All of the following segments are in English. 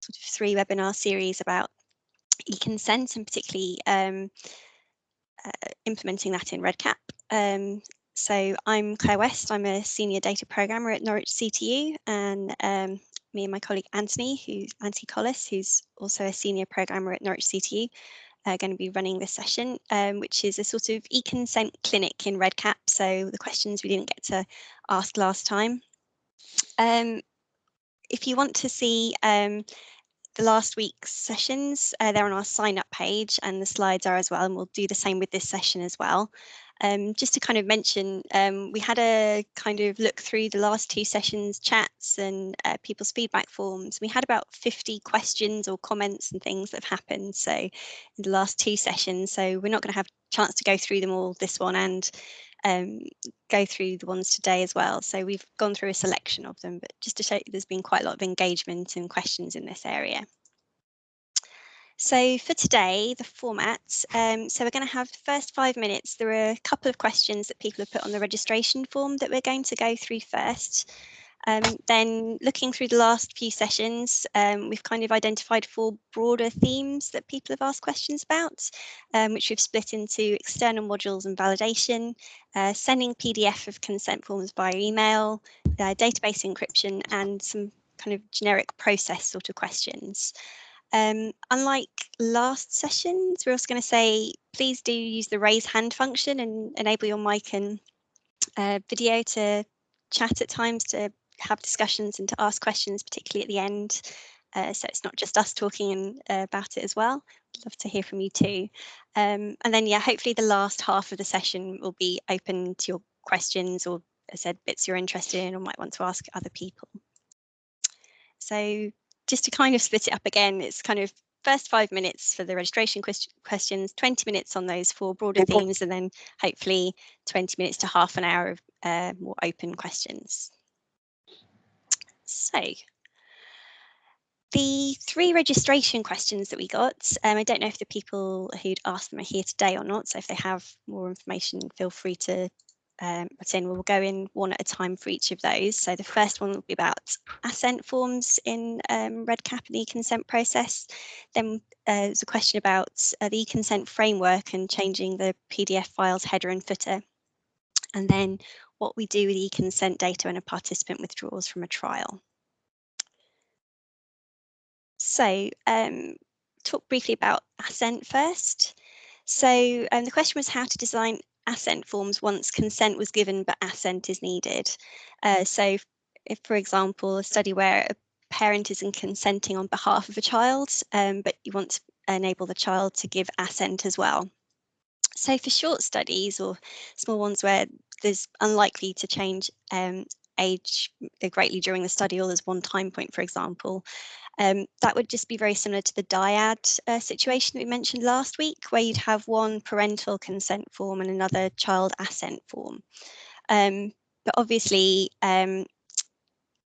sort of 3 webinar series about eConsent, and particularly implementing that in REDCap. So I'm Claire West, I'm a senior data programmer at Norwich CTU, and me and my colleague Anthony Collis, who's also a senior programmer at Norwich CTU, are going to be running this session, which is a sort of eConsent clinic in REDCap, so the questions we didn't get to ask last time. If you want to see the last week's sessions, they're on our sign up page, and the slides are as well, and we'll do the same with this session as well. Just to kind of mention, we had a kind of look through the last 2 sessions chats and people's feedback forms. We had about 50 questions or comments and things that have happened in the last 2 sessions, so we're not going to have a chance to go through them all this one and go through the ones today as well. So we've gone through a selection of them, but just to show you there's been quite a lot of engagement and questions in this area. So for today, the format, so we're going to have the first 5 minutes. There are a couple of questions that people have put on the registration form that we're going to go through first. Then looking through the last few sessions, we've kind of identified 4 broader themes that people have asked questions about, which we've split into external modules and validation, sending PDF of consent forms via email, database encryption, and some kind of generic process sort of questions. Unlike last sessions, we're also going to say, please do use the raise hand function and enable your mic and video to chat at times, to have discussions and to ask questions, particularly at the end. So it's not just us talking about it as well. I'd love to hear from you too. And then, yeah, hopefully the last half of the session will be open to your questions, or as I said, bits you're interested in or might want to ask other people. So just to kind of split it up again, it's kind of first 5 minutes for the registration questions, 20 minutes on those 4 broader themes, and then hopefully 20 minutes to half an hour of more open questions. So the 3 registration questions that we got, I don't know if the people who'd asked them are here today or not, so if they have more information, feel free to put in. We'll go in one at a time for each of those. So the first one will be about assent forms in REDCap and the eConsent process. Then there's a question about the eConsent framework and changing the PDF files header and footer. And then what we do with eConsent data when a participant withdraws from a trial. So talk briefly about assent first. So the question was how to design assent forms once consent was given but assent is needed. So if, for example, a study where a parent isn't consenting on behalf of a child, but you want to enable the child to give assent as well. So for short studies or small ones where there's unlikely to change age greatly during the study, or there's one time point, for example, that would just be very similar to the dyad situation that we mentioned last week, where you'd have one parental consent form and another child assent form. But obviously,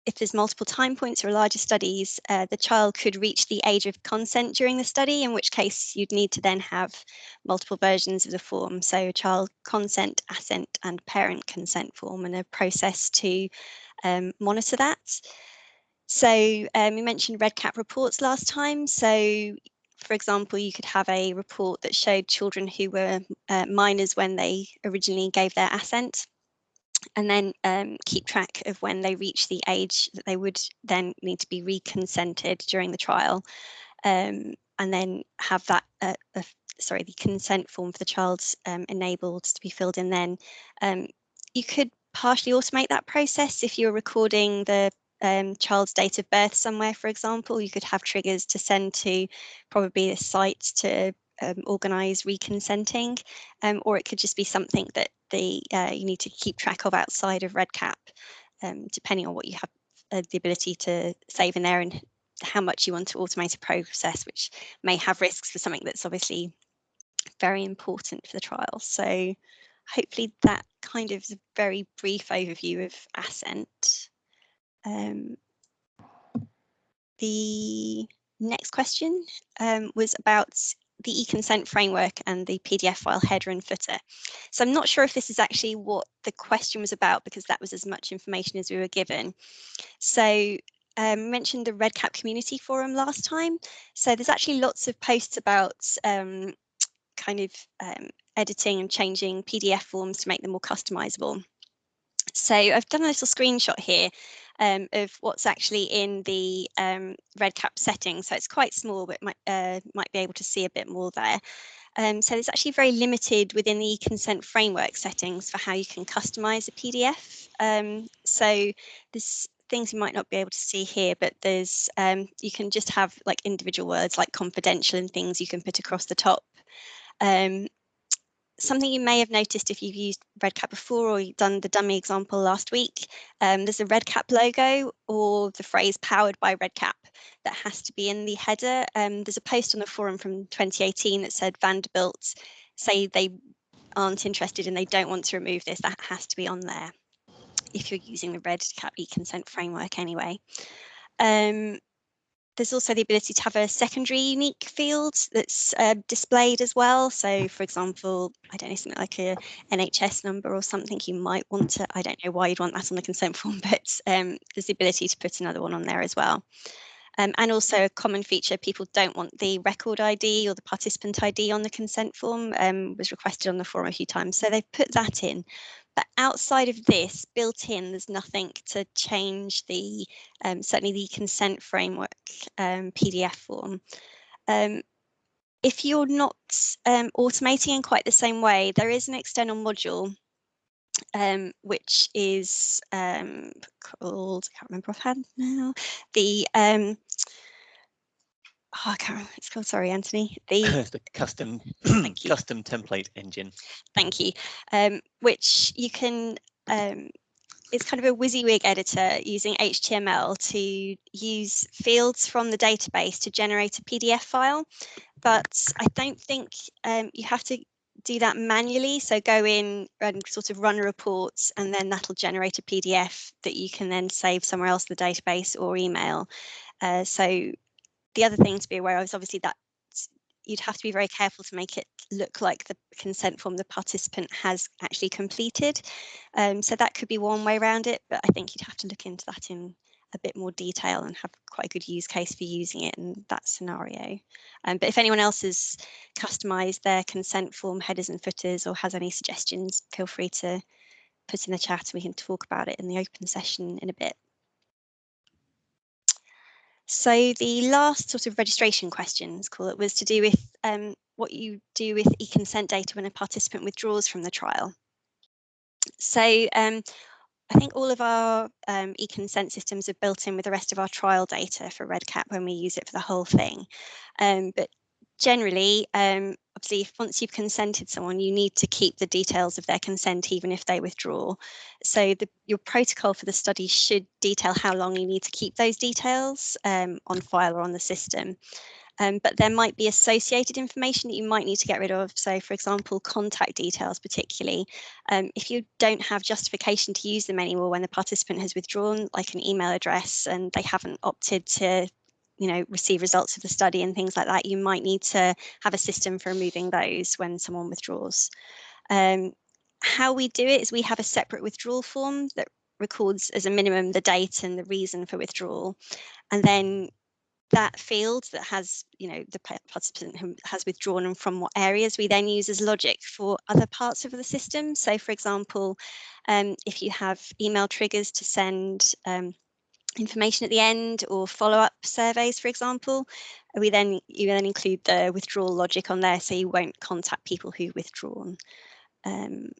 if there's multiple time points or larger studies, the child could reach the age of consent during the study, in which case you'd need to then have multiple versions of the form. So child consent, assent, and parent consent form, and a process to monitor that. So we mentioned REDCap reports last time. So for example, you could have a report that showed children who were minors when they originally gave their assent, and then keep track of when they reach the age that they would then need to be reconsented during the trial, and then have that the consent form for the child enabled to be filled in then. You could partially automate that process if you're recording the child's date of birth somewhere, for example. You could have triggers to send to probably a site to organise reconsenting, or it could just be something that you need to keep track of outside of REDCap, depending on what you have the ability to save in there and how much you want to automate a process, which may have risks for something that's obviously very important for the trial. So hopefully that kind of is a very brief overview of assent. The next question was about the eConsent framework and the PDF file header and footer. So I'm not sure if this is actually what the question was about, because that was as much information as we were given. So mentioned the REDCap community forum last time. So there's actually lots of posts about editing and changing PDF forms to make them more customizable. So I've done a little screenshot here of what's actually in the REDCap settings. So it's quite small, but might be able to see a bit more there. So there's actually very limited within the eConsent framework settings for how you can customize a PDF. So there's things you might not be able to see here, but there's you can just have like individual words like confidential and things you can put across the top. Something you may have noticed if you've used REDCap before or you've done the dummy example last week, there's a REDCap logo or the phrase powered by REDCap that has to be in the header. There's a post on the forum from 2018 that said Vanderbilt say they aren't interested and they don't want to remove this. That has to be on there if you're using the REDCap eConsent framework anyway. There's also the ability to have a secondary unique field that's displayed as well. So, for example, I don't know, something like a NHS number or something you might want to, I don't know why you'd want that on the consent form, but there's the ability to put another one on there as well. And also a common feature, people don't want the record ID or the participant ID on the consent form, was requested on the forum a few times. So they've put that in. But outside of this, built in, there's nothing to change the, certainly the consent framework PDF form. If you're not automating in quite the same way, there is an external module which is called, I can't remember offhand now, the I can't remember what it's called. Sorry, Anthony. The custom custom template engine. Thank you. Which you can. It's kind of a WYSIWYG editor using HTML to use fields from the database to generate a PDF file. But I don't think you have to do that manually. So go in and sort of run a report, and then that'll generate a PDF that you can then save somewhere else in the database or email. So the other thing to be aware of is obviously that you'd have to be very careful to make it look like the consent form the participant has actually completed. So that could be one way around it, but I think you'd have to look into that in a bit more detail and have quite a good use case for using it in that scenario. But if anyone else has customized their consent form headers and footers or has any suggestions, feel free to put in the chat and we can talk about it in the open session in a bit. So the last sort of registration questions, call it, was to do with what you do with eConsent data when a participant withdraws from the trial. So I think all of our eConsent systems are built in with the rest of our trial data for REDCap when we use it for the whole thing. But generally, obviously, once you've consented someone, you need to keep the details of their consent even if they withdraw. So your protocol for the study should detail how long you need to keep those details on file or on the system. But there might be associated information that you might need to get rid of. So, for example, contact details particularly. If you don't have justification to use them anymore when the participant has withdrawn, like an email address, and they haven't opted to receive results of the study and things like that, you might need to have a system for removing those when someone withdraws. How we do it is we have a separate withdrawal form that records as a minimum the date and the reason for withdrawal. And then that field that has, the participant who has withdrawn and from what areas, we then use as logic for other parts of the system. So, for example, if you have email triggers to send information at the end or follow-up surveys, for example, you then include the withdrawal logic on there, so you won't contact people who've withdrawn. I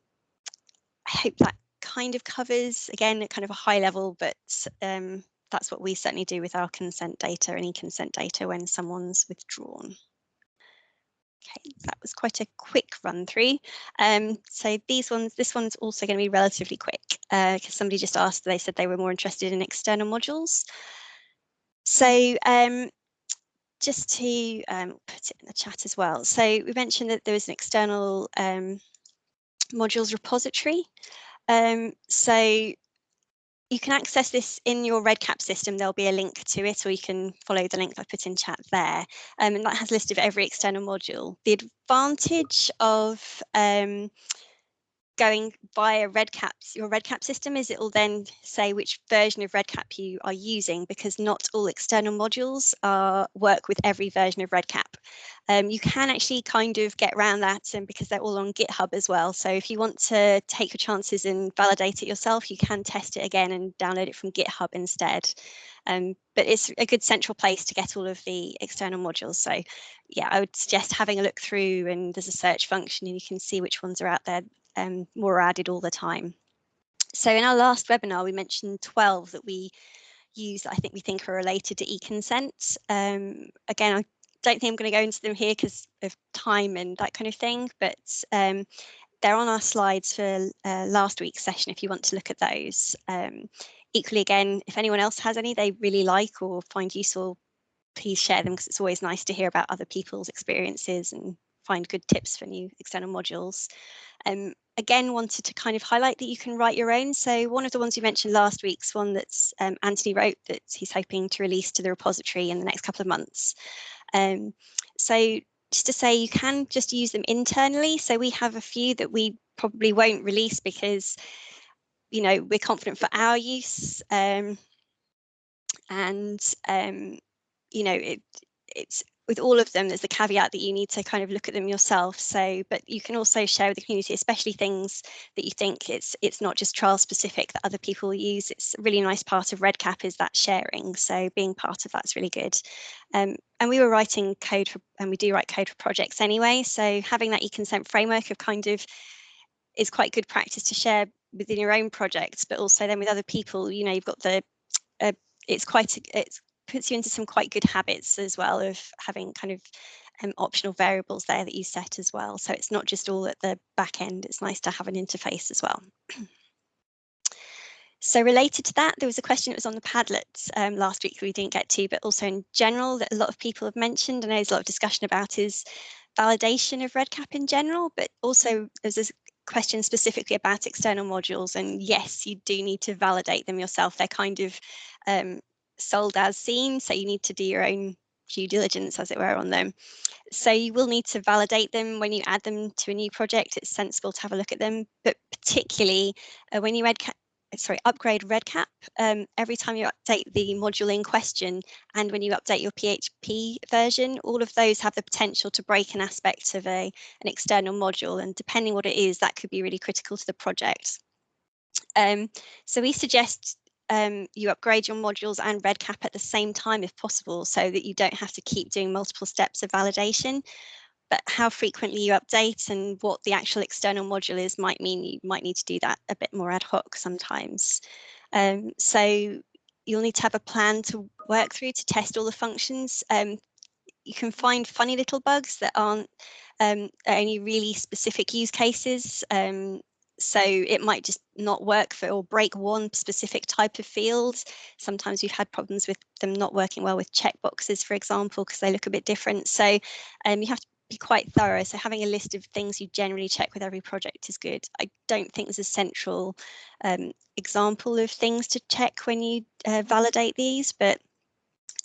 hope that kind of covers, again, at kind of a high level, but that's what we certainly do with our consent data and eConsent data when someone's withdrawn. Okay, that was quite a quick run through. So this one's also going to be relatively quick because somebody just asked, they said they were more interested in external modules. So just to put it in the chat as well. So we mentioned that there was an external modules repository. So you can access this in your REDCap system. There'll be a link to it, or you can follow the link that I put in chat there. And that has a list of every external module. The advantage of going via REDCap's, your REDCap system, is it will then say which version of REDCap you are using, because not all external modules work with every version of REDCap. You can actually kind of get around that, and because they're all on GitHub as well. So if you want to take your chances and validate it yourself, you can test it again and download it from GitHub instead. But it's a good central place to get all of the external modules. So yeah, I would suggest having a look through, and there's a search function and you can see which ones are out there. More added all the time. So in our last webinar, we mentioned 12 that we use that I think we think are related to eConsent. Again, I don't think I'm going to go into them here because of time and that kind of thing, but they're on our slides for last week's session if you want to look at those. Equally, again, if anyone else has any they really like or find useful, please share them, because it's always nice to hear about other people's experiences and find good tips for new external modules. Again, wanted to kind of highlight that you can write your own. So one of the ones you mentioned last week's one that's Anthony wrote that he's hoping to release to the repository in the next couple of months. So just to say, you can just use them internally. So we have a few that we probably won't release because, you know, we're confident for our use. You know, it's with all of them, there's the caveat that you need to kind of look at them yourself. So, but you can also share with the community, especially things that you think it's not just trial specific that other people use. It's a really nice part of REDCap is that sharing. So being part of that's really good. And we were writing code for, and we do write code for projects anyway. So having that eConsent framework of kind of is quite good practice to share within your own projects, but also then with other people. You know, you've got the it puts you into some quite good habits as well of having kind of optional variables there that you set as well. So it's not just all at the back end, it's nice to have an interface as well. So related to that, there was a question that was on the Padlets last week that we didn't get to, but also in general that a lot of people have mentioned, and there's a lot of discussion about, is validation of REDCap in general, but also there's this question specifically about external modules, and yes, you do need to validate them yourself. They're kind of sold as seen, so you need to do your own due diligence, as it were, on them. So you will need to validate them when you add them to a new project. It's sensible to have a look at them, but particularly when you upgrade REDCap, every time you update the module in question, and when you update your PHP version, all of those have the potential to break an aspect of an external module, and depending what it is, that could be really critical to the project. So we suggest you upgrade your modules and REDCap at the same time if possible, so that you don't have to keep doing multiple steps of validation. But how frequently you update and what the actual external module is might mean you might need to do that a bit more ad hoc sometimes. So you'll need to have a plan to work through to test all the functions. You can find funny little bugs that aren't only really specific use cases. So it might just not work for or break one specific type of field. Sometimes we've had problems with them not working well with checkboxes, for example, because they look a bit different. So you have to be quite thorough. So having a list of things you generally check with every project is good. I don't think there's a central example of things to check when you validate these, but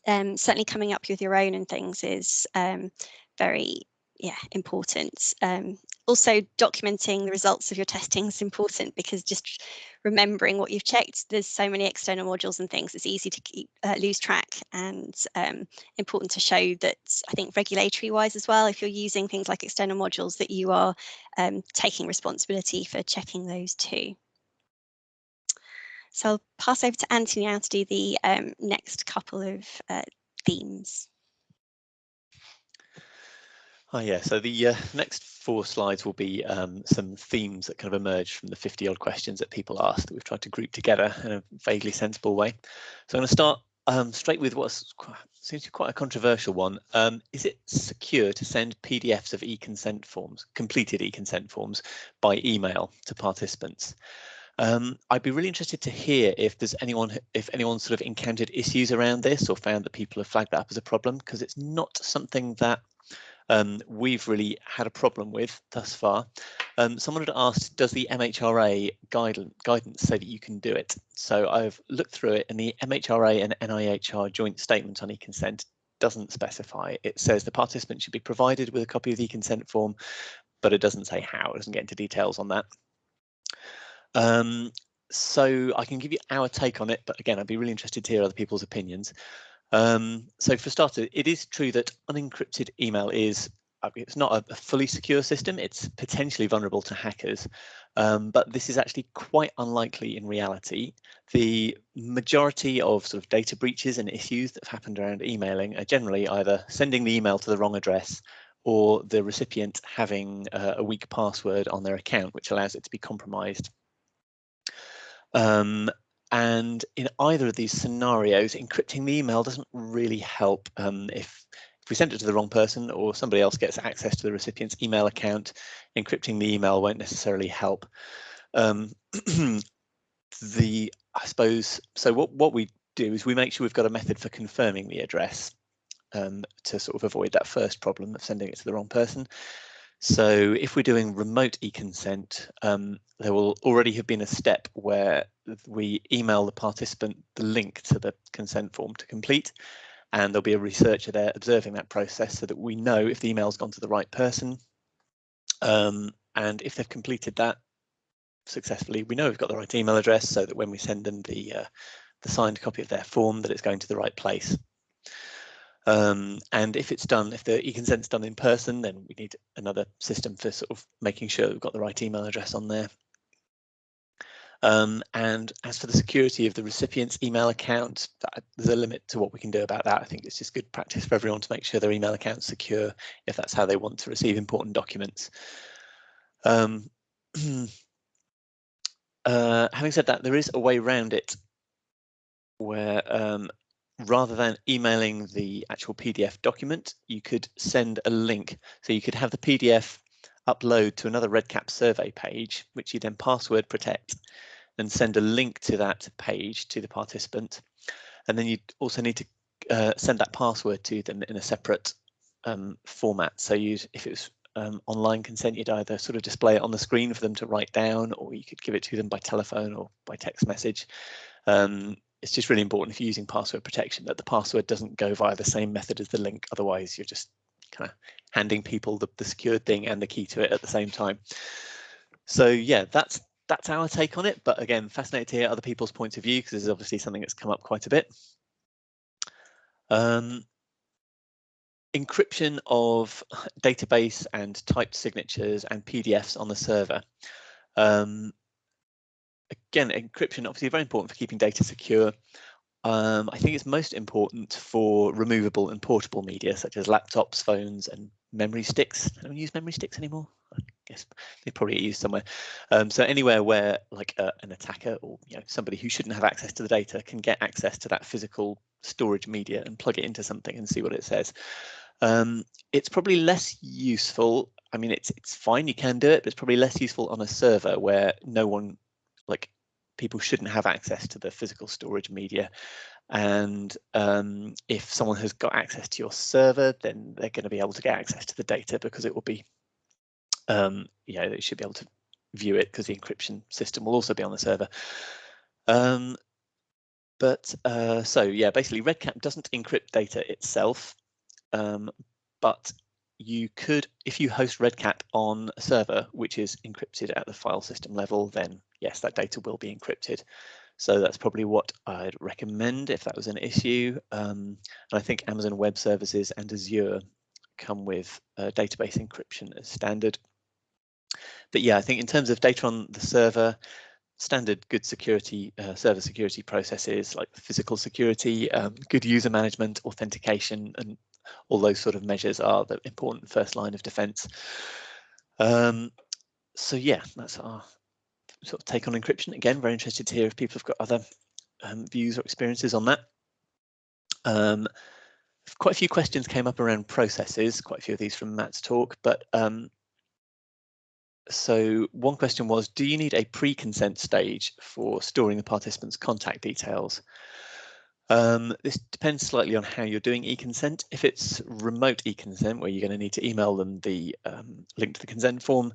certainly coming up with your own and things is very important. Also documenting the results of your testing is important, because just remembering what you've checked, there's so many external modules and things, it's easy to keep lose track, and important to show that, I think regulatory wise as well, if you're using things like external modules, that you are taking responsibility for checking those too. So I'll pass over to Anthony now to do the next couple of themes. Oh yeah, so the next 4 slides will be some themes that kind of emerged from the 50-odd questions that people asked that we've tried to group together in a vaguely sensible way. So I'm going to start straight with what seems to be quite a controversial one. Is it secure to send PDFs of eConsent forms, completed eConsent forms, by email to participants? I'd be really interested to hear if anyone sort of encountered issues around this or found that people have flagged that up as a problem, because it's not something that we've really had a problem with thus far. Someone had asked, does the MHRA guidance say that you can do it? So I've looked through it, and the MHRA and NIHR joint statement on eConsent doesn't specify. It says the participant should be provided with a copy of the eConsent form, but it doesn't say how. It doesn't get into details on that. So I can give you our take on it, but again, I'd be really interested to hear other people's opinions. So for starters, it is true that unencrypted email is, it's not a fully secure system. It's potentially vulnerable to hackers, but this is actually quite unlikely in reality. The majority of sort of data breaches and issues that have happened around emailing are generally either sending the email to the wrong address or the recipient having a weak password on their account, which allows it to be compromised. And in either of these scenarios, encrypting the email doesn't really help. If we send it to the wrong person or somebody else gets access to the recipient's email account, encrypting the email won't necessarily help. I suppose, so what we do is we make sure we've got a method for confirming the address to sort of avoid that first problem of sending it to the wrong person. So if we're doing remote eConsent, there will already have been a step where we email the participant the link to the consent form to complete, and there'll be a researcher there observing that process so that we know if the email's gone to the right person. And if they've completed that successfully, we know we've got the right email address so that when we send them the signed copy of their form, that it's going to the right place. And if it's done, if the eConsent's done in person, then we need another system for sort of making sure we've got the right email address on there. And as for the security of the recipient's email account, there's a limit to what we can do about that. I think it's just good practice for everyone to make sure their email account's secure if that's how they want to receive important documents. Having said that, there is a way around it where rather than emailing the actual PDF document, you could send a link. So you could have the PDF upload to another REDCap survey page, which you then password protect and send a link to that page to the participant. And then you also need to send that password to them in a separate format. So if it was online consent, you'd either sort of display it on the screen for them to write down, or you could give it to them by telephone or by text message. It's just really important if you're using password protection that the password doesn't go via the same method as the link. Otherwise, you're just kind of handing people the secured thing and the key to it at the same time. So yeah, that's our take on it. But again, fascinated to hear other people's points of view because this is obviously something that's come up quite a bit. Encryption of database and typed signatures and PDFs on the server. Again, encryption obviously very important for keeping data secure. I think it's most important for removable and portable media such as laptops, phones, and memory sticks. Don't we use memory sticks anymore? I guess they probably get used somewhere. So anywhere where like an attacker or somebody who shouldn't have access to the data can get access to that physical storage media and plug it into something and see what it says. It's probably less useful. I mean, it's fine, you can do it, but it's probably less useful on a server where no one, like people shouldn't have access to the physical storage media. And if someone has got access to your server, then they're going to be able to get access to the data because it will be, they should be able to view it because the encryption system will also be on the server. So yeah, basically REDCap doesn't encrypt data itself, but you could, if you host REDCap on a server which is encrypted at the file system level, then yes, that data will be encrypted. So that's probably what I'd recommend if that was an issue. And I think Amazon Web Services and Azure come with database encryption as standard. But yeah, I think in terms of data on the server, standard good security, server security processes like physical security, good user management, authentication, and all those sort of measures are the important first line of defense. So yeah, that's our sort of take on encryption. Again, very interested to hear if people have got other views or experiences on that. Quite a few questions came up around processes, quite a few of these from Matt's talk, but so one question was, do you need a pre-consent stage for storing the participant's contact details? This depends slightly on how you're doing eConsent. If it's remote eConsent, where you're going to need to email them the link to the consent form,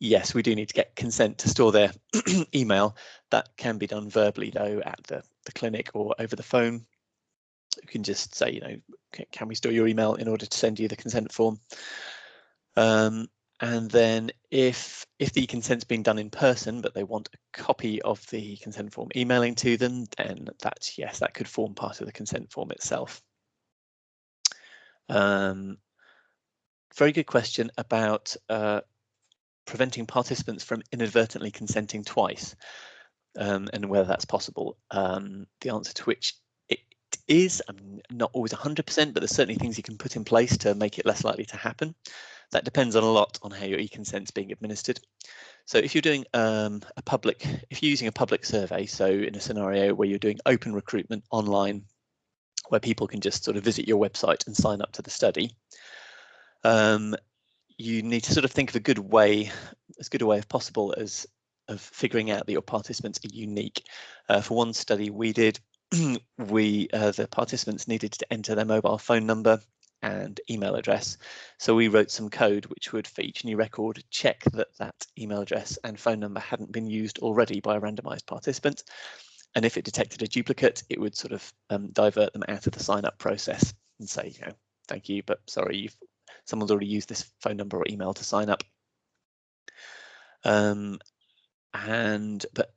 yes, we do need to get consent to store their email. That can be done verbally, though, at the clinic or over the phone. You can just say, can we store your email in order to send you the consent form? And then if the consent's been done in person, but they want a copy of the consent form emailing to them, then that's, yes, that could form part of the consent form itself. Very good question about preventing participants from inadvertently consenting twice, and whether that's possible. The answer to which it is, not always 100%, but there's certainly things you can put in place to make it less likely to happen. That depends on a lot on how your eConsent's being administered. So if you're doing if you're using a public survey, so in a scenario where you're doing open recruitment online, where people can just sort of visit your website and sign up to the study, you need to sort of think of as good a way as possible of figuring out that your participants are unique. For one study we did, the participants needed to enter their mobile phone number and email address. So we wrote some code which would, for each new record, check that that email address and phone number hadn't been used already by a randomized participant. And if it detected a duplicate, it would sort of divert them out of the sign-up process and say, you know, thank you, but sorry, someone's already used this phone number or email to sign up. But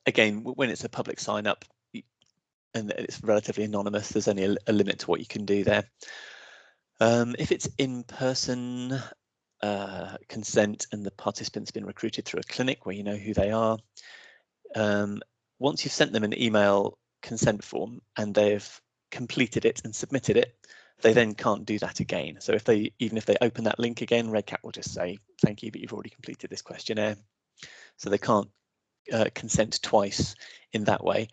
again, when it's a public sign-up and it's relatively anonymous, there's only a limit to what you can do there. If it's in-person consent and the participant's been recruited through a clinic where you know who they are, once you've sent them an email consent form and they've completed it and submitted it, they then can't do that again. So even if they open that link again, REDCap will just say, thank you, but you've already completed this questionnaire. So they can't consent twice in that way.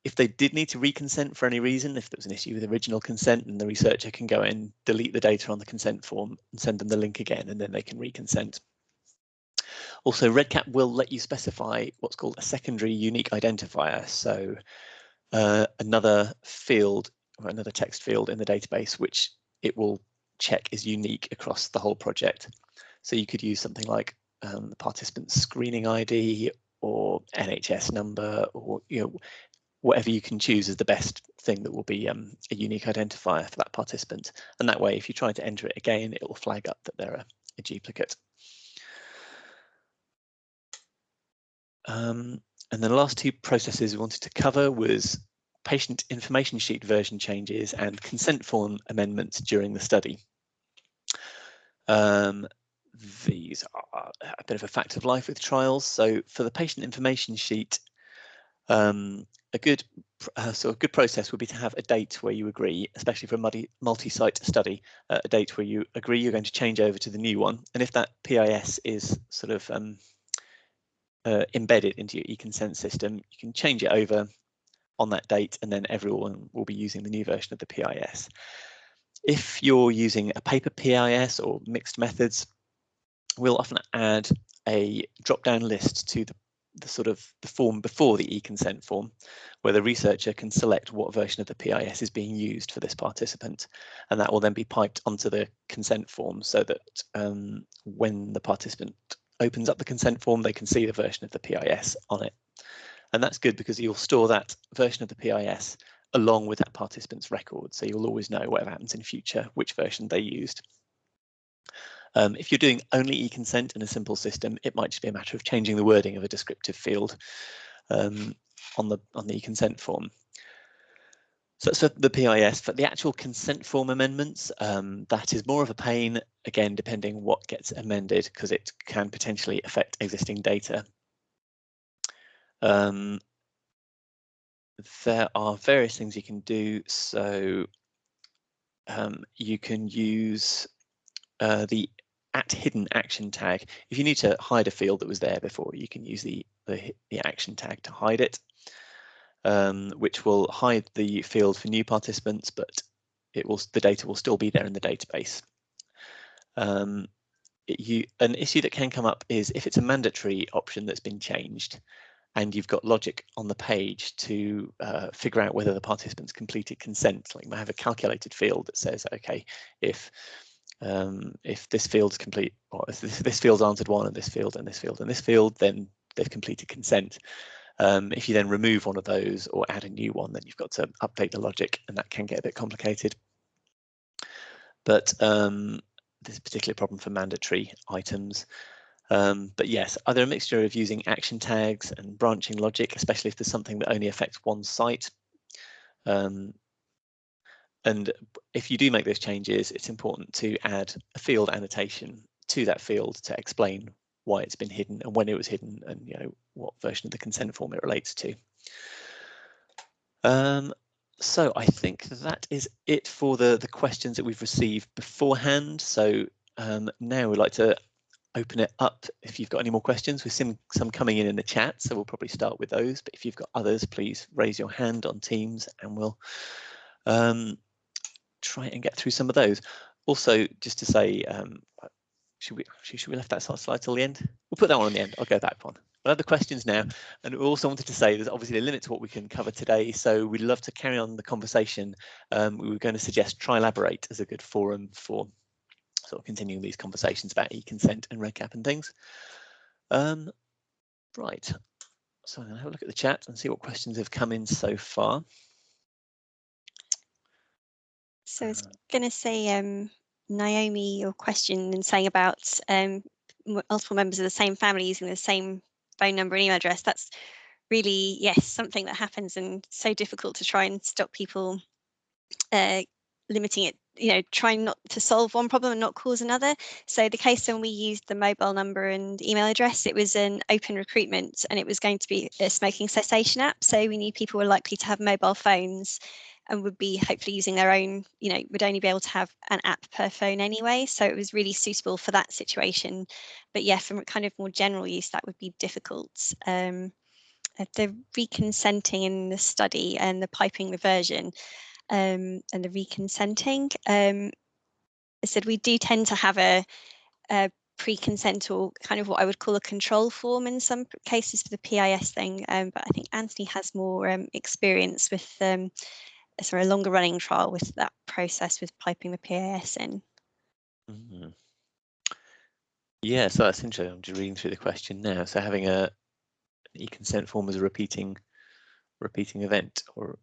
If they did need to reconsent for any reason, if there was an issue with original consent, then the researcher can go in, delete the data on the consent form and send them the link again, and then they can reconsent. Also, REDCap will let you specify what's called a secondary unique identifier. So another field or another text field in the database, which it will check is unique across the whole project. So you could use something like the participant screening ID or NHS number, or whatever you can choose as the best thing that will be a unique identifier for that participant. And that way, if you try to enter it again, it will flag up that they're a duplicate. And then the last two processes we wanted to cover was patient information sheet version changes and consent form amendments during the study. These are a bit of a fact of life with trials. So for the patient information sheet, a good process would be to have a date where you agree, especially for a multi-site study, a date where you agree you're going to change over to the new one. And if that PIS is sort of embedded into your eConsent system, you can change it over on that date, and then everyone will be using the new version of the PIS. If you're using a paper PIS or mixed methods, we'll often add a drop-down list to the form before the eConsent form, where the researcher can select what version of the PIS is being used for this participant, and that will then be piped onto the consent form so that when the participant opens up the consent form, they can see the version of the PIS on it. And that's good because you'll store that version of the PIS along with that participant's record, so you'll always know whatever happens in future, which version they used. If you're doing only eConsent in a simple system, it might just be a matter of changing the wording of a descriptive field on the eConsent form. So that's for the PIS. For the actual consent form amendments, that is more of a pain, again, depending what gets amended, because it can potentially affect existing data. There are various things you can do. So you can use the @hidden action tag. If you need to hide a field that was there before, you can use the action tag to hide it, which will hide the field for new participants, but the data will still be there in the database. An issue that can come up is if it's a mandatory option that's been changed, and you've got logic on the page to figure out whether the participants completed consent. Like you might have a calculated field that says, okay, if this field's complete, or if this field's answered one, and this field, and this field, and this field, then they've completed consent. If you then remove one of those or add a new one, then you've got to update the logic, and that can get a bit complicated. But there's a particular problem for mandatory items. But yes, are there a mixture of using action tags and branching logic, especially if there's something that only affects one site? And if you do make those changes, it's important to add a field annotation to that field to explain why it's been hidden and when it was hidden, and what version of the consent form it relates to. So I think that is it for the questions that we've received beforehand. So now we'd like to open it up if you've got any more questions. We've seen some coming in the chat, so we'll probably start with those. But if you've got others, please raise your hand on Teams and we'll try and get through some of those. Also, just to say, should we left that slide till the end? We'll put that one on the end. I'll go back one. We'll have the questions now, and we also wanted to say there's obviously a limit to what we can cover today, so we'd love to carry on the conversation. We were going to suggest Trilaborate as a good forum for sort of continuing these conversations about eConsent and REDCap and things. Right, so I'm going to have a look at the chat and see what questions have come in so far. So I was going to say, Naomi, your question and saying about multiple members of the same family using the same phone number and email address, that's really, yes, something that happens and so difficult to try and stop people limiting it, trying not to solve one problem and not cause another. So the case when we used the mobile number and email address, it was an open recruitment and it was going to be a smoking cessation app. So we knew people were likely to have mobile phones and would be hopefully using their own, would only be able to have an app per phone anyway. So it was really suitable for that situation. But yeah, for kind of more general use, that would be difficult. The reconsenting in the study and the piping reversion and the reconsenting, I said we do tend to have a pre-consent or kind of what I would call a control form in some cases for the PIS thing, but I think Anthony has more experience with a longer running trial with that process with piping the PIS in. Mm-hmm. Yeah, so that's interesting. I'm just reading through the question now. So having an eConsent form as a repeating event, or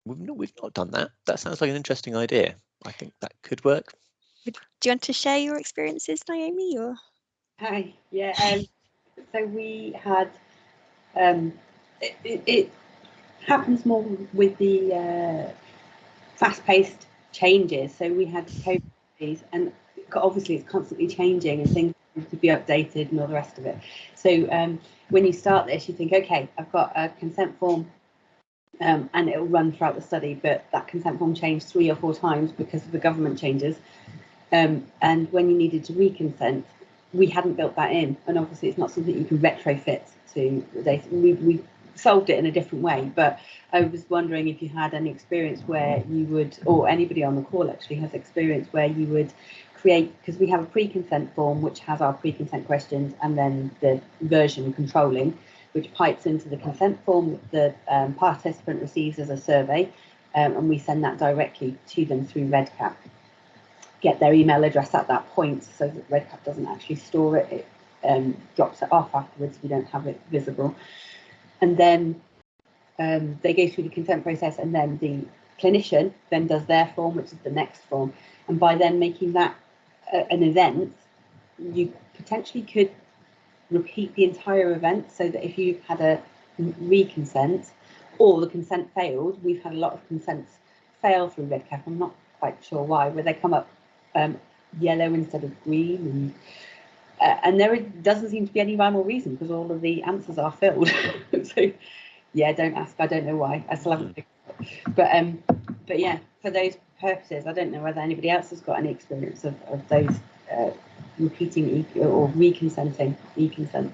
we've not done that. That sounds like an interesting idea. I think that could work. Do you want to share your experiences, Naomi? Or hi, yeah. So we had it happens more with the fast-paced changes. So we had COVID days, and obviously it's constantly changing and things need to be updated and all the rest of it. So when you start this, you think, okay, I've got a consent form and it'll run throughout the study, but that consent form changed 3 or 4 times because of the government changes. And when you needed to reconsent, we hadn't built that in, and obviously it's not something you can retrofit to the data. We solved it in a different way, but I was wondering if you had any experience where you would, or anybody on the call actually has experience where you would create, because we have a pre-consent form which has our pre-consent questions and then the version controlling, which pipes into the consent form the participant receives as a survey, and we send that directly to them through REDCap. Get their email address at that point so that REDCap doesn't actually store it, it drops it off afterwards if you don't have it visible. And then they go through the consent process, and then the clinician then does their form, which is the next form. And by then making that an event, you potentially could repeat the entire event, so that if you've had a reconsent or the consent failed, we've had a lot of consents fail through REDCap. I'm not quite sure why, where they come up yellow instead of green, and there doesn't seem to be any rhyme or reason because all of the answers are filled. So yeah, don't ask, I don't know why. I still haven't figured it out. But yeah, for those purposes, I don't know whether anybody else has got any experience of those repeating or reconsenting eConsent.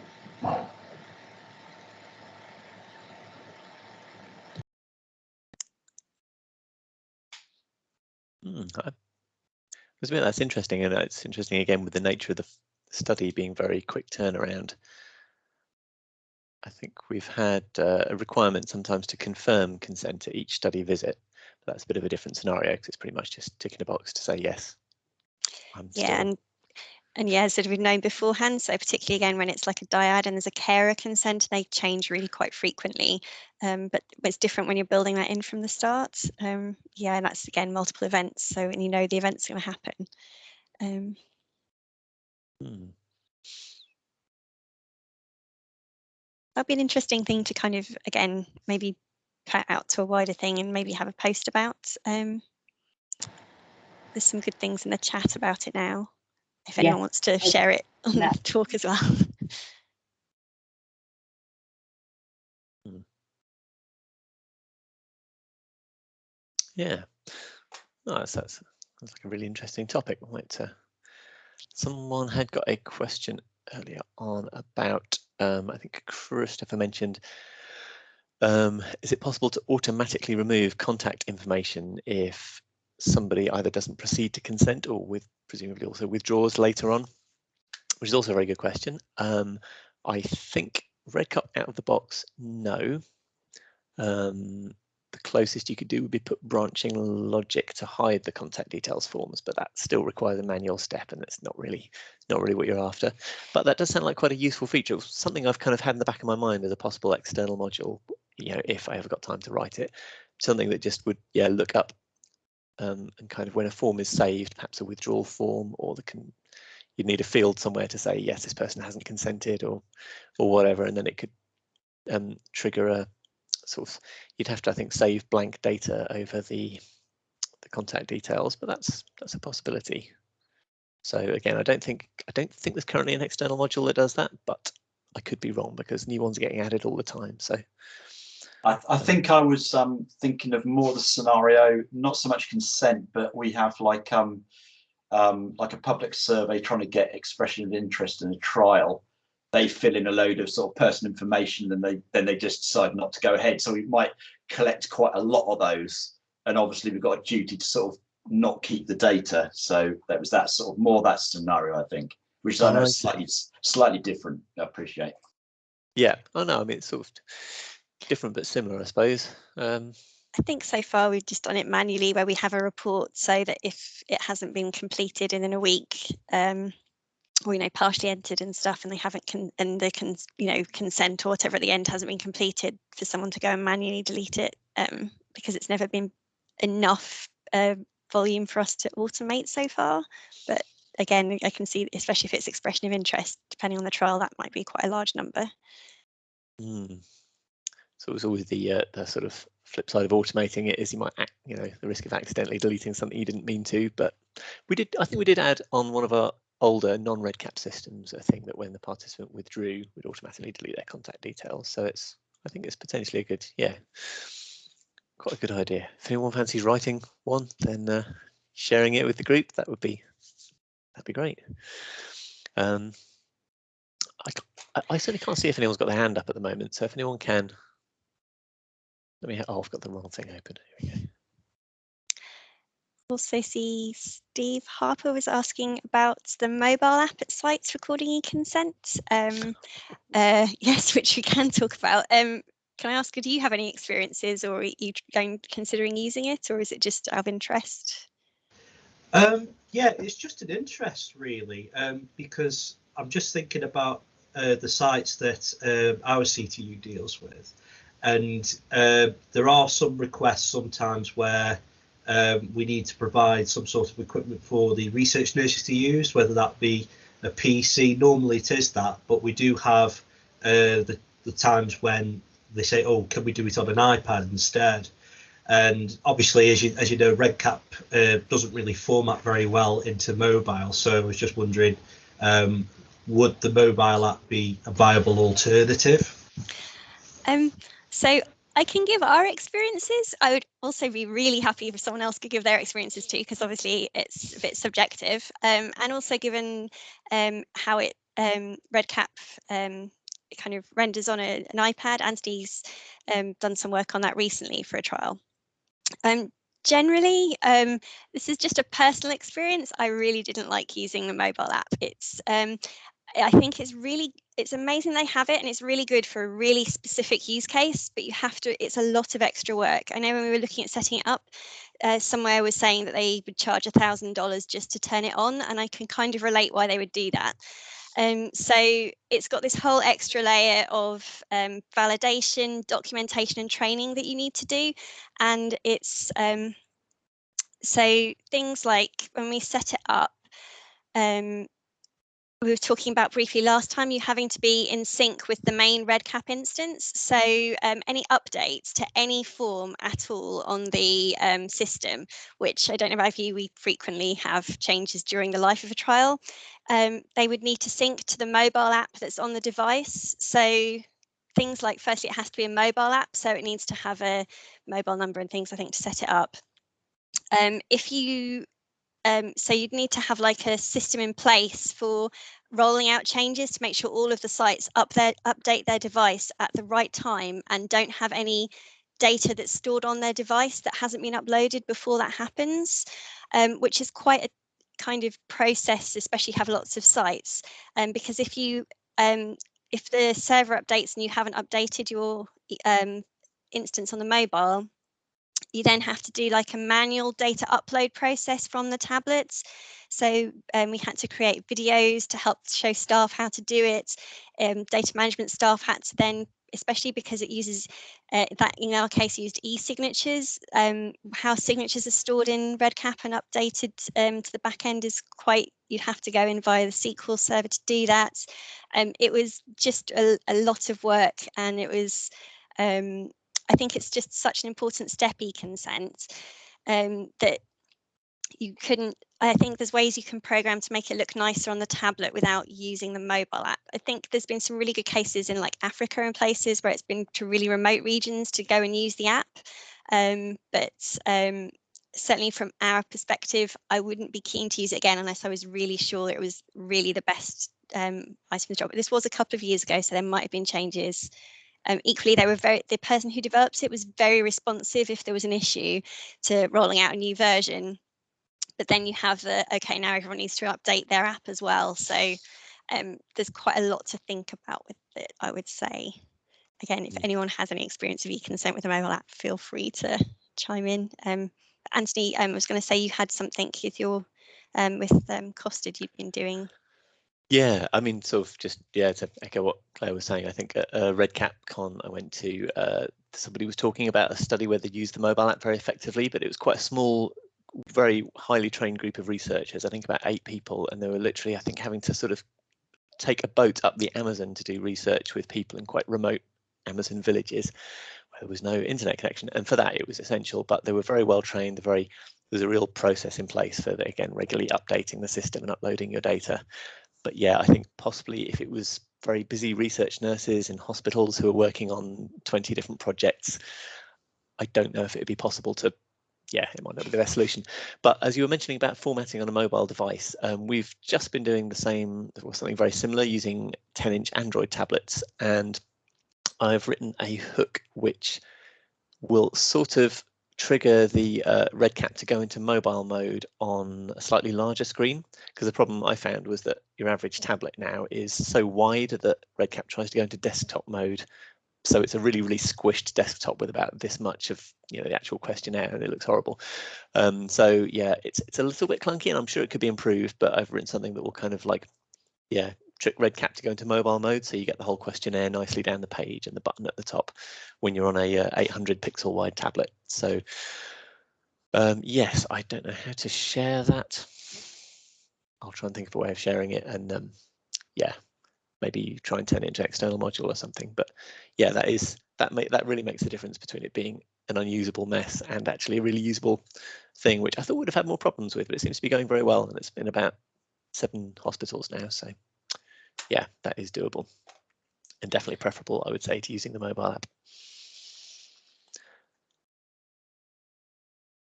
That's interesting, and it's interesting again with the nature of the study being very quick turnaround. I think we've had a requirement sometimes to confirm consent at each study visit, but that's a bit of a different scenario because it's pretty much just ticking a box to say yes. And yeah, as we've known beforehand, so particularly again when it's like a dyad and there's a carer consent, they change really quite frequently, but it's different when you're building that in from the start. Yeah, and that's again multiple events, so and the event's going to happen. That'd be an interesting thing to kind of, again, maybe put out to a wider thing and maybe have a post about. There's some good things in the chat about it now, if anyone wants to share it on the talk as well. Yeah, no, that's like a really interesting topic. Someone had got a question earlier on about, I think Christopher mentioned, is it possible to automatically remove contact information if somebody either doesn't proceed to consent or presumably also withdraws later on? Which is also a very good question. I think REDCap out of the box, no. The closest you could do would be put branching logic to hide the contact details forms, but that still requires a manual step, and it's not really what you're after. But that does sound like quite a useful feature. Something I've kind of had in the back of my mind as a possible external module, if I ever got time to write it. Something that just would, look up and kind of when a form is saved, perhaps a withdrawal form, or you'd need a field somewhere to say yes, this person hasn't consented or whatever, and then it could trigger a sort of, you'd have to, I think, save blank data over the contact details, but that's a possibility. So again, I don't think there's currently an external module that does that, but I could be wrong because new ones are getting added all the time. So I think I was thinking of more the scenario, not so much consent, but we have like a public survey trying to get expression of interest in a trial. They fill in a load of sort of personal information, and then they just decide not to go ahead. So we might collect quite a lot of those, and obviously we've got a duty to sort of not keep the data. So that was that sort of more that scenario, I think, which I know is slightly different. I appreciate. Yeah, I know. I mean, it's sort of different but similar, I suppose. I think so far we've just done it manually, where we have a report so that if it hasn't been completed in a week, or partially entered and stuff, and they haven't consent or whatever at the end hasn't been completed, for someone to go and manually delete it, because it's never been enough volume for us to automate so far. But again, I can see, especially if it's expression of interest, depending on the trial, that might be quite a large number. So it's always the sort of flip side of automating it is you might, the risk of accidentally deleting something you didn't mean to. But I think we did add on one of our older non-REDCap systems a thing that when the participant withdrew, would automatically delete their contact details. So I think it's potentially a good, quite a good idea. If anyone fancies writing one, then sharing it with the group, that'd be great. I certainly can't see if anyone's got their hand up at the moment. So if anyone can, I've got the wrong thing open. Here we go. Also see Steve Harper was asking about the mobile app at sites recording eConsent. Yes, which we can talk about. Can I ask, do you have any experiences, or are you considering using it, or is it just out of interest? Yeah, it's just an interest really, because I'm just thinking about the sites that our CTU deals with, and there are some requests sometimes where we need to provide some sort of equipment for the research nurses to use, whether that be a PC. Normally it is that, but we do have the times when they say, oh, can we do it on an iPad instead? And obviously, as you know, REDCap doesn't really format very well into mobile. So I was just wondering, would the mobile app be a viable alternative? So I can give our experiences. I would also be really happy if someone else could give their experiences too, because obviously it's a bit subjective. And also given how it REDCap kind of renders on an iPad. Anthony's done some work on that recently for a trial. Generally, this is just a personal experience. I really didn't like using the mobile app. I think it's amazing they have it, and it's really good for a really specific use case, but it's a lot of extra work. I know when we were looking at setting it up, somewhere was saying that they would charge $1,000 just to turn it on, and I can kind of relate why they would do that. So it's got this whole extra layer of validation, documentation and training that you need to do. And it's so things like when we set it up, we were talking about briefly last time, you having to be in sync with the main REDCap instance. So any updates to any form at all on the system, which I don't know about you, we frequently have changes during the life of a trial. They would need to sync to the mobile app that's on the device. So things like, firstly, it has to be a mobile app, so it needs to have a mobile number and things, I think, to set it up. So you'd need to have like a system in place for rolling out changes to make sure all of the sites update their device at the right time and don't have any data that's stored on their device that hasn't been uploaded before that happens, which is quite a kind of process, especially if you have lots of sites. Because if the server updates and you haven't updated your instance on the mobile, you then have to do like a manual data upload process from the tablets. So we had to create videos to help show staff how to do it. Data management staff had to then, especially because it uses that in our case used e-signatures, how signatures are stored in REDCap and updated to the back end is quite, you'd have to go in via the SQL server to do that. It was just a lot of work, and it was I think it's just such an important step, eConsent, that you couldn't, I think there's ways you can program to make it look nicer on the tablet without using the mobile app. I think there's been some really good cases in like Africa and places where it's been to really remote regions to go and use the app. But certainly from our perspective, I wouldn't be keen to use it again unless I was really sure it was really the best item in the job. But this was a couple of years ago, so there might have been changes. Equally, the person who developed it was very responsive if there was an issue to rolling out a new version. But then you have okay, now everyone needs to update their app as well. So there's quite a lot to think about with it, I would say. Again, if anyone has any experience of eConsent with a mobile app, feel free to chime in. Anthony, I was going to say you had something with your with Costed you'd been doing. Yeah, I mean, sort of just, to echo what Claire was saying, I think at REDCap Con I went to, somebody was talking about a study where they used the mobile app very effectively, but it was quite a small, very highly trained group of researchers, I think about 8 people, and they were literally, I think, having to sort of take a boat up the Amazon to do research with people in quite remote Amazon villages where there was no internet connection. And for that, it was essential, but they were very well trained, there's a real process in place for, again, regularly updating the system and uploading your data. But yeah, I think possibly if it was very busy research nurses in hospitals who are working on 20 different projects, I don't know if it'd be possible to, it might not be the best solution. But as you were mentioning about formatting on a mobile device, we've just been doing the same, or something very similar, using 10-inch Android tablets. And I've written a hook which will sort of trigger the REDCap to go into mobile mode on a slightly larger screen, because the problem I found was that your average tablet now is so wide that REDCap tries to go into desktop mode, so it's a really squished desktop with about this much of the actual questionnaire, and it looks horrible. So yeah, it's a little bit clunky, and I'm sure it could be improved, but I've written something that will kind of like trick REDCap to go into mobile mode, so you get the whole questionnaire nicely down the page and the button at the top when you're on a 800 pixel wide tablet. So yes, I don't know how to share that. I'll try and think of a way of sharing it, and maybe try and turn it into an external module or something. But yeah, that really makes the difference between it being an unusable mess and actually a really usable thing, which I thought would have had more problems with, but it seems to be going very well, and it's been about 7 hospitals now, so yeah, that is doable and definitely preferable, I would say, to using the mobile app.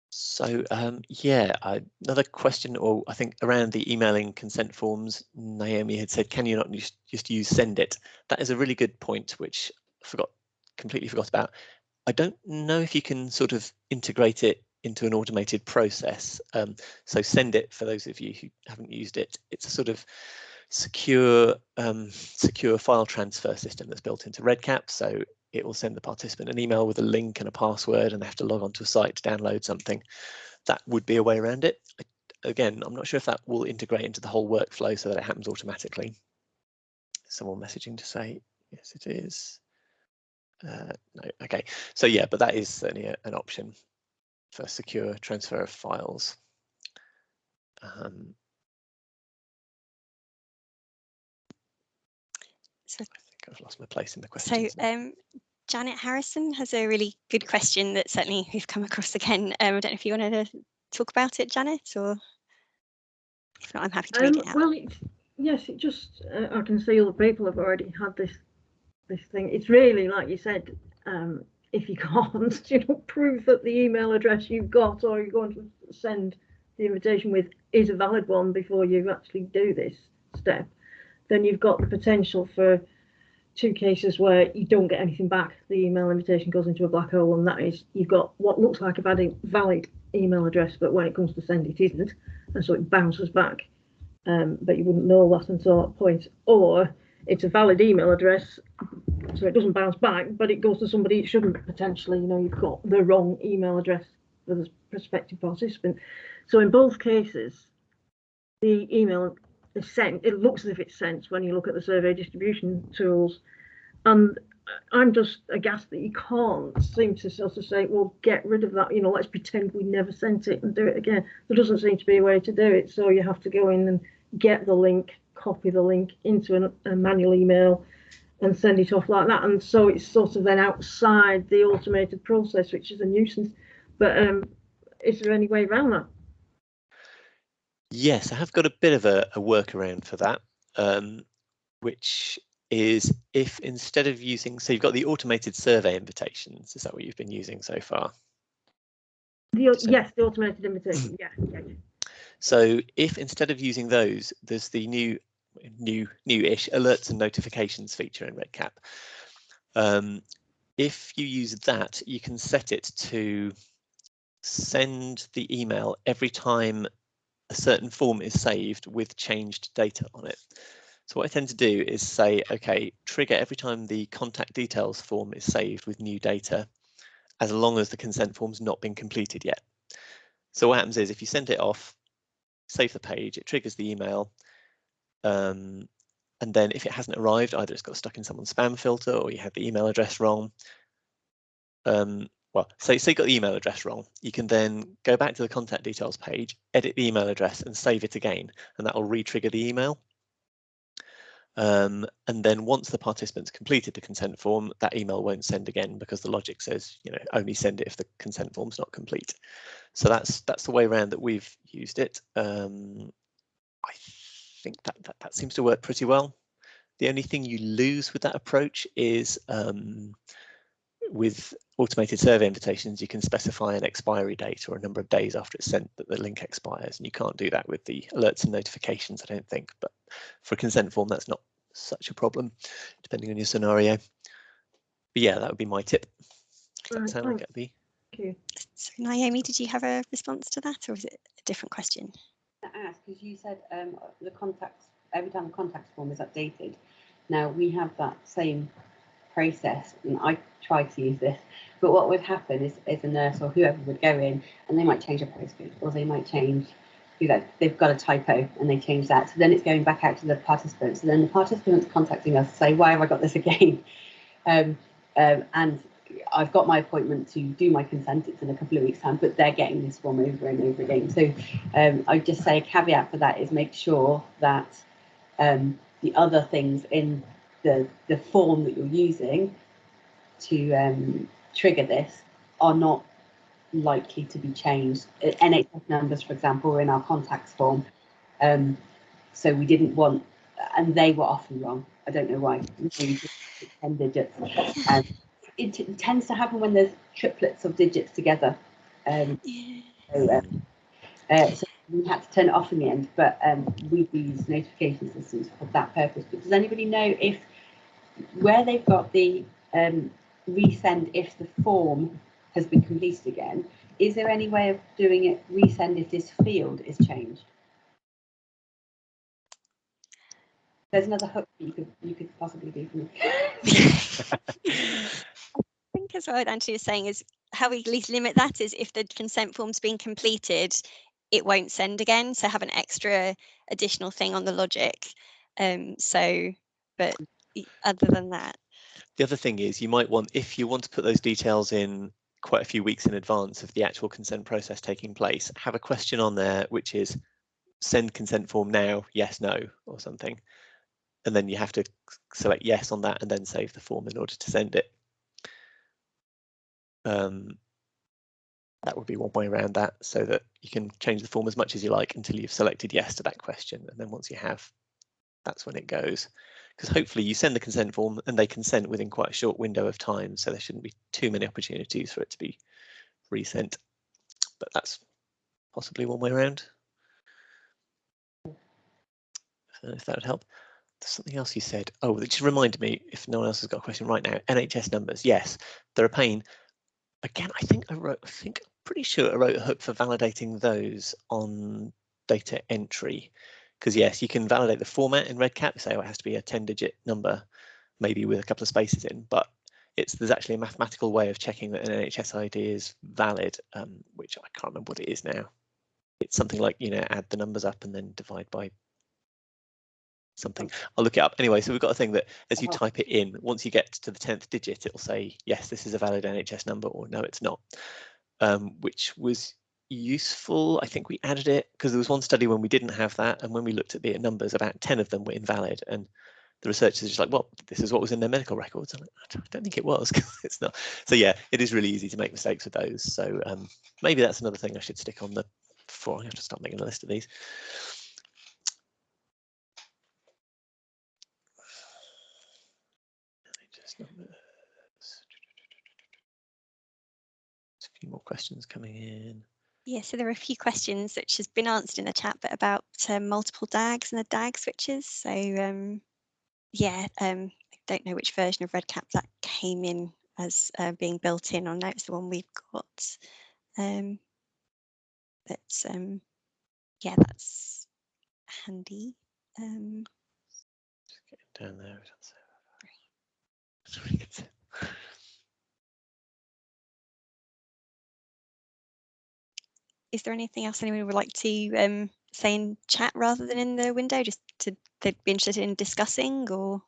So another question, or I think around the emailing consent forms, Naomi had said, can you not just use send it? That is a really good point, which I completely forgot about. I don't know if you can sort of integrate it into an automated process. So send it, for those of you who haven't used it, it's a sort of secure file transfer system that's built into REDCap. So it will send the participant an email with a link and a password, and they have to log onto a site to download something. That would be a way around it. Again, I'm not sure if that will integrate into the whole workflow so that it happens automatically. Someone messaging to say, yes, it is. No, okay. So yeah, but that is certainly an option for secure transfer of files. So, I think I've lost my place in the questions. so Janet Harrison has a really good question that certainly we've come across again. I don't know if you wanted to talk about it, Janet, or if not, I'm happy to read it out. Well, yes, it just I can see other people have already had this thing. It's really, like you said, if you can't, prove that the email address you've got or you're going to send the invitation with is a valid one before you actually do this step, then you've got the potential for 2 cases where you don't get anything back. The email invitation goes into a black hole, and that is, you've got what looks like a valid email address, but when it comes to send, it isn't, and so it bounces back. But you wouldn't know that until that point. Or it's a valid email address, so it doesn't bounce back, but it goes to somebody it shouldn't potentially. You've got the wrong email address for the prospective participant. So in both cases, the email is sent. It looks as if it's sent when you look at the survey distribution tools. And I'm just aghast that you can't seem to sort of say, well, get rid of that, let's pretend we never sent it and do it again. There doesn't seem to be a way to do it. So you have to go in and get the link, copy the link into a manual email and send it off like that. And so it's sort of then outside the automated process, which is a nuisance. But is there any way around that? Yes, I have got a bit of a workaround for that, which is if instead of using, so you've got the automated survey invitations, is that what you've been using so far? Yes, the automated invitation, yeah. So if instead of using those, there's the new-ish alerts and notifications feature in REDCap. If you use that, you can set it to send the email every time a certain form is saved with changed data on it. So what I tend to do is say, okay, trigger every time the contact details form is saved with new data, as long as the consent form's not been completed yet. So what happens is if you send it off, save the page, it triggers the email, and then if it hasn't arrived, either it's got stuck in someone's spam filter or you had the email address wrong. Well, say you got the email address wrong, you can then go back to the contact details page, edit the email address and save it again, and that will re-trigger the email. And then once the participant's completed the consent form, that email won't send again because the logic says, only send it if the consent form's not complete. So that's the way around that we've used it. I think that seems to work pretty well. The only thing you lose with that approach is with automated survey invitations, you can specify an expiry date or a number of days after it's sent that the link expires, and you can't do that with the alerts and notifications, I don't think. But for a consent form, that's not such a problem, depending on your scenario. But yeah, that would be my tip. Does that sound like it'd be? Thank you. So Naomi, did you have a response to that, or is it a different question? I ask because you said the contacts, every time the contacts form is updated. Now we have that same process, and I try to use this, but what would happen is a nurse or whoever would go in and they might change a postcode, or they might change, they've got a typo and they change that, so then it's going back out to the participants, and then the participants contacting us to say, why have I got this again? And I've got my appointment to do my consent, it's in a couple of weeks' time, but they're getting this form over and over again. So I just say a caveat for that is make sure that the other things in the form that you're using to trigger this are not likely to be changed. NHS numbers, for example, were in our contacts form, so we didn't want, and they were often wrong. I don't know why. Maybe 10 digits. It tends to happen when there's triplets of digits together. So we had to turn it off in the end, but we use notification systems for that purpose. But does anybody know if where they've got the resend if the form has been completed again, is there any way of doing it resend if this field is changed? There's another hook that you could possibly do for me. I think as what Anthony was saying is how we at least limit that is if the consent form's been completed, it won't send again. So have an extra additional thing on the logic. But other than that. The other thing is you might want, if you want to put those details in quite a few weeks in advance of the actual consent process taking place, have a question on there which is send consent form now, yes, no, or something. And then you have to select yes on that and then save the form in order to send it. That would be one way around that, so that you can change the form as much as you like until you've selected yes to that question, and then once you have, that's when it goes. Because hopefully you send the consent form and they consent within quite a short window of time, so there shouldn't be too many opportunities for it to be resent. But that's possibly one way around. If that would help. There's something else you said. Oh, it just reminded me, if no one else has got a question right now, NHS numbers. Yes, they're a pain. Again, I'm pretty sure I wrote a hook for validating those on data entry. Because yes, you can validate the format in REDCap, say it has to be a 10-digit number, maybe with a couple of spaces in, but there's actually a mathematical way of checking that an NHS ID is valid, which I can't remember what it is now. It's something like, add the numbers up and then divide by something. I'll look it up. Anyway, so we've got a thing that as you type it in, once you get to the 10th digit, it'll say, yes, this is a valid NHS number, or no, it's not, which was useful. I think we added it because there was one study when we didn't have that, and when we looked at the numbers, about 10 of them were invalid, and the researchers are just like, well, this is what was in their medical records. I'm like, I don't think it was, because it's not. So yeah, it is really easy to make mistakes with those. So maybe that's another thing I should stick on before I have to start making a list of these. A few more questions coming in. Yeah, so there are a few questions which has been answered in the chat, but about multiple DAGs and the DAG switches. So yeah, I don't know which version of REDCap that came in as being built in, or no, it's the one we've got. But yeah, that's handy. Just getting down there. Is there anything else anyone would like to say in chat rather than in the window, just they'd be interested in discussing, or?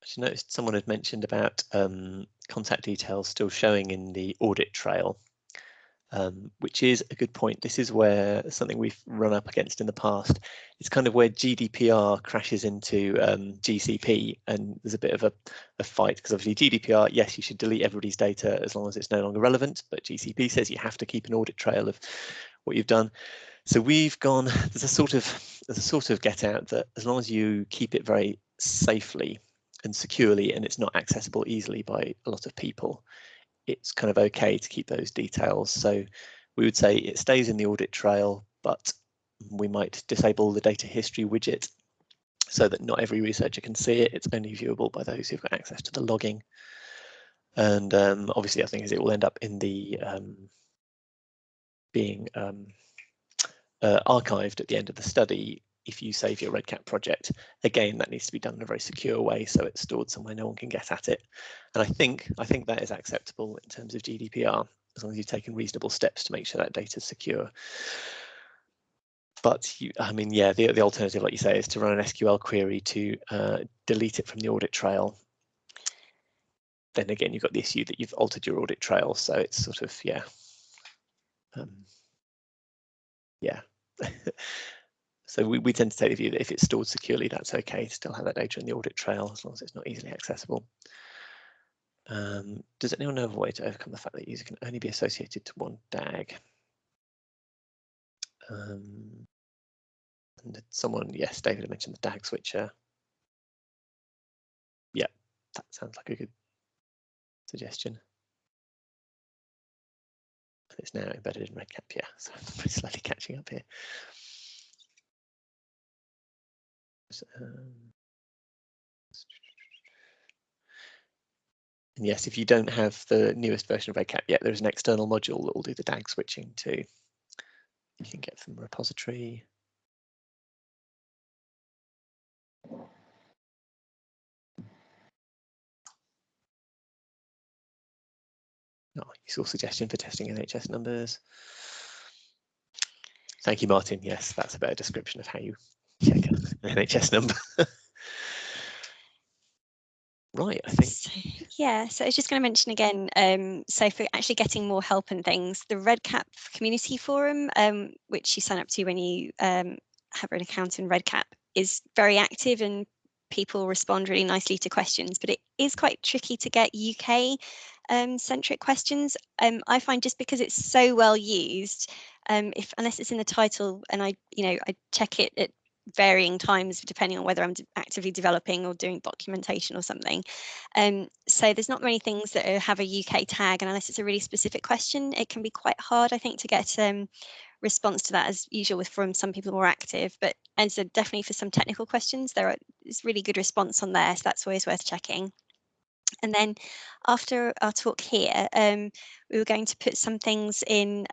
I just noticed someone had mentioned about contact details still showing in the audit trail, which is a good point. This is where something we've run up against in the past. It's kind of where GDPR crashes into GCP, and there's a bit of a fight, because obviously GDPR, yes, you should delete everybody's data as long as it's no longer relevant, but GCP says you have to keep an audit trail of what you've done. So we've gone, there's a sort of get out that as long as you keep it very safely and securely, and it's not accessible easily by a lot of people, it's kind of okay to keep those details. So we would say it stays in the audit trail, but we might disable the data history widget so that not every researcher can see it. It's only viewable by those who've got access to the logging. And obviously, the other thing is it will end up in the being archived at the end of the study if you save your REDCap project. Again, that needs to be done in a very secure way, so it's stored somewhere no one can get at it. And I think that is acceptable in terms of GDPR, as long as you've taken reasonable steps to make sure that data is secure. But I mean, yeah, the alternative, like you say, is to run an SQL query to delete it from the audit trail. Then again, you've got the issue that you've altered your audit trail, so it's sort of, yeah. Yeah. So we tend to take the view that if it's stored securely, that's okay to still have that data in the audit trail, as long as it's not easily accessible. Does anyone know of a way to overcome the fact that user can only be associated to one DAG? And someone, yes, David mentioned the DAG switcher. Yeah, that sounds like a good suggestion. And it's now embedded in REDCap, yeah, so I'm pretty slowly catching up here. And yes, if you don't have the newest version of REDCap yet, there's an external module that will do the DAG switching too. You can get from the repository. Oh, useful suggestion for testing NHS numbers. Thank you, Martin. Yes, that's a better description of how you check an NHS number. Right, I think. So, yeah, so I was just going to mention again, so for actually getting more help and things, the REDCap community forum, which you sign up to when you have an account in REDCap is very active and people respond really nicely to questions, but it is quite tricky to get UK centric questions. I find just because it's so well used, unless it's in the title and I check it at varying times depending on whether I'm actively developing or doing documentation or something. So there's not many things that have a UK tag, and unless it's a really specific question, it can be quite hard, I think, to get response to that, as usual from some people more active. And so definitely for some technical questions, is really good response on there, so that's always worth checking. And then after our talk here, we were going to put some things in,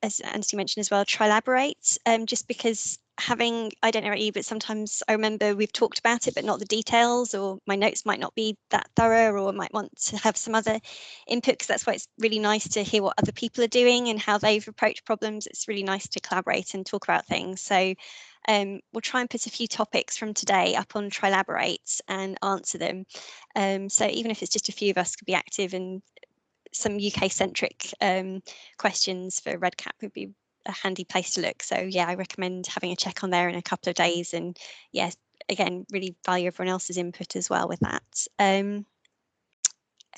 as Anthony mentioned as well, Trilaborate, just because I don't know about you, but sometimes I remember we've talked about it, but not the details, or my notes might not be that thorough, or might want to have some other input, because that's why it's really nice to hear what other people are doing and how they've approached problems. It's really nice to collaborate and talk about things. So we'll try and put a few topics from today up on Trilaborate and answer them. So even if it's just a few of us could be active, and some UK-centric questions for REDCap would be a handy place to look. So yeah, I recommend having a check on there in a couple of days. And yes, again, really value everyone else's input as well with that.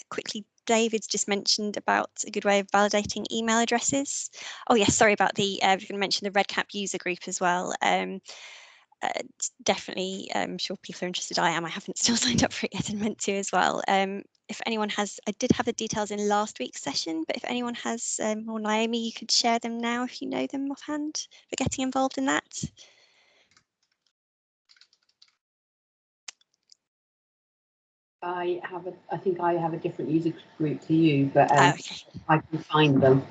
Quickly, David's just mentioned about a good way of validating email addresses. Oh yes, sorry about the, I was going to mention the REDCap user group as well. Definitely, I'm sure people are interested. I haven't still signed up for it yet and meant to as well. If anyone has, I did have the details in last week's session, but if anyone has, or Naomi, you could share them now if you know them offhand for getting involved in that. I think I have a different user group to you, but Okay. I can find them.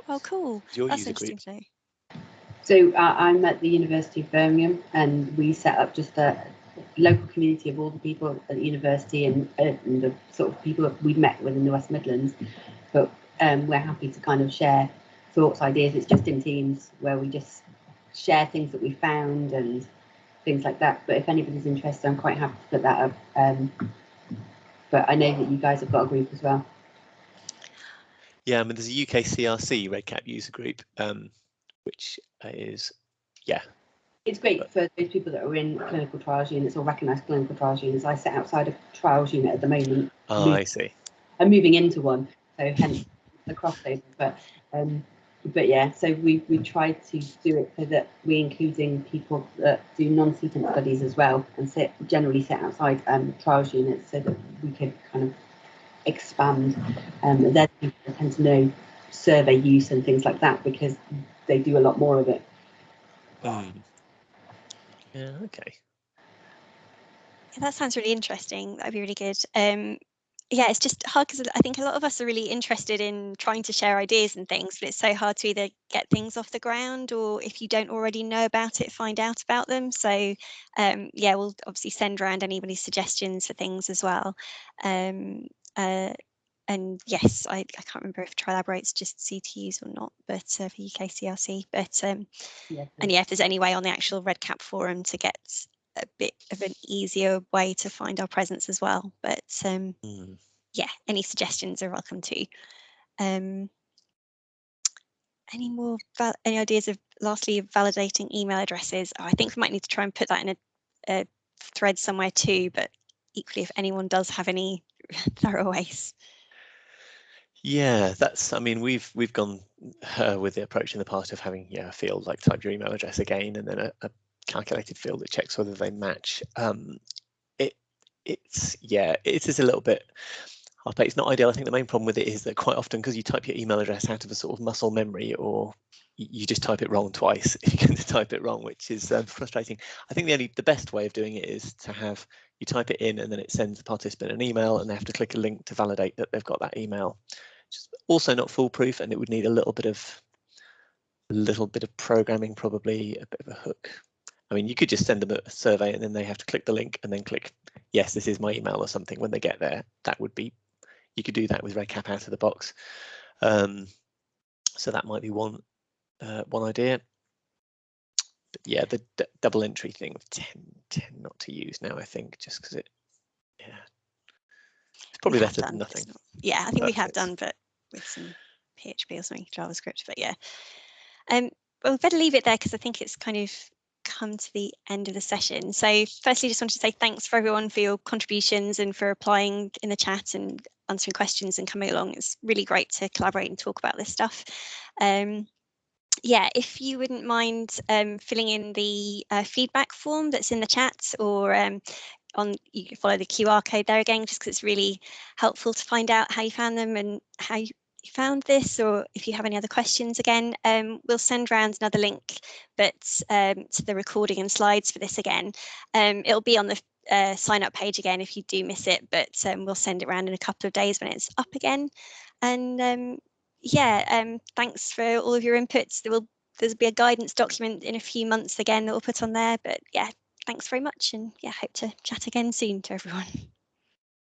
Oh, cool. Your That's user interesting group? to know. So I'm at the University of Birmingham, and we set up just a local community of all the people at the university and the sort of people that we've met with in the West Midlands. But we're happy to kind of share thoughts, ideas. It's just in Teams where we just share things that we found and things like that. But if anybody's interested, I'm quite happy to put that up. But I know that you guys have got a group as well. Yeah, I mean, there's a UK CRC REDCap user group, which is, yeah. It's great for those people that are in clinical trials units or recognised clinical trials units. I sit outside a trials unit at the moment. Oh, I see. I'm moving into one, so hence the crossover. But yeah, so we try to do it so that we're including people that do non-sequence studies as well, and generally sit outside trials units so that we could kind of expand. They're the people that tend to know survey use and things like that because they do a lot more of it. Yeah, okay. Yeah, that sounds really interesting. That'd be really good. Yeah, it's just hard because I think a lot of us are really interested in trying to share ideas and things, but it's so hard to either get things off the ground, or if you don't already know about it, find out about them. So yeah, we'll obviously send around anybody's suggestions for things as well. And yes, I can't remember if Trilaborate's just CTUs or not, but for UK CRC. But Yeah, and yeah, if there's any way on the actual REDCap forum to get a bit of an easier way to find our presence as well. But yeah, any suggestions are welcome too. Any ideas of, lastly, validating email addresses? I think we might need to try and put that in a thread somewhere too, but equally, if anyone does have any thorough ways. Yeah, I mean, we've gone with the approach in the past of having a field like type your email address again, and then a calculated field that checks whether they match. It is a little bit half-baked. It's not ideal. I think the main problem with it is that quite often, because you type your email address out of a sort of muscle memory, or you just type it wrong twice if you're going to type it wrong, which is frustrating. I think the best way of doing it is to have you type it in, and then it sends the participant an email, and they have to click a link to validate that they've got that email. It's also not foolproof, and it would need a little bit of programming, probably a bit of a hook. I mean, you could just send them a survey, and then they have to click the link and then click, yes, this is my email or something when they get there. That would be, you could do that with REDCap out of the box. So that might be one idea. But yeah, the double entry thing tend not to use now, I think, just because it's probably better than nothing. Yeah, I think we have done, but with some PHP or something, JavaScript. But yeah, Well, we better leave it there because I think it's kind of come to the end of the session. So firstly, just wanted to say thanks for everyone for your contributions and for applying in the chat and answering questions and coming along. It's really great to collaborate and talk about this stuff. Yeah, if you wouldn't mind filling in the feedback form that's in the chat, or you can follow the QR code there again, just because it's really helpful to find out how you found them and how you found this, or if you have any other questions again. We'll send around another link, but to the recording and slides for this again. It'll be on the sign up page again if you do miss it, but we'll send it around in a couple of days when it's up again. And yeah, thanks for all of your inputs. There'll be a guidance document in a few months again that we'll put on there, but yeah, thanks very much, and yeah, hope to chat again soon to everyone.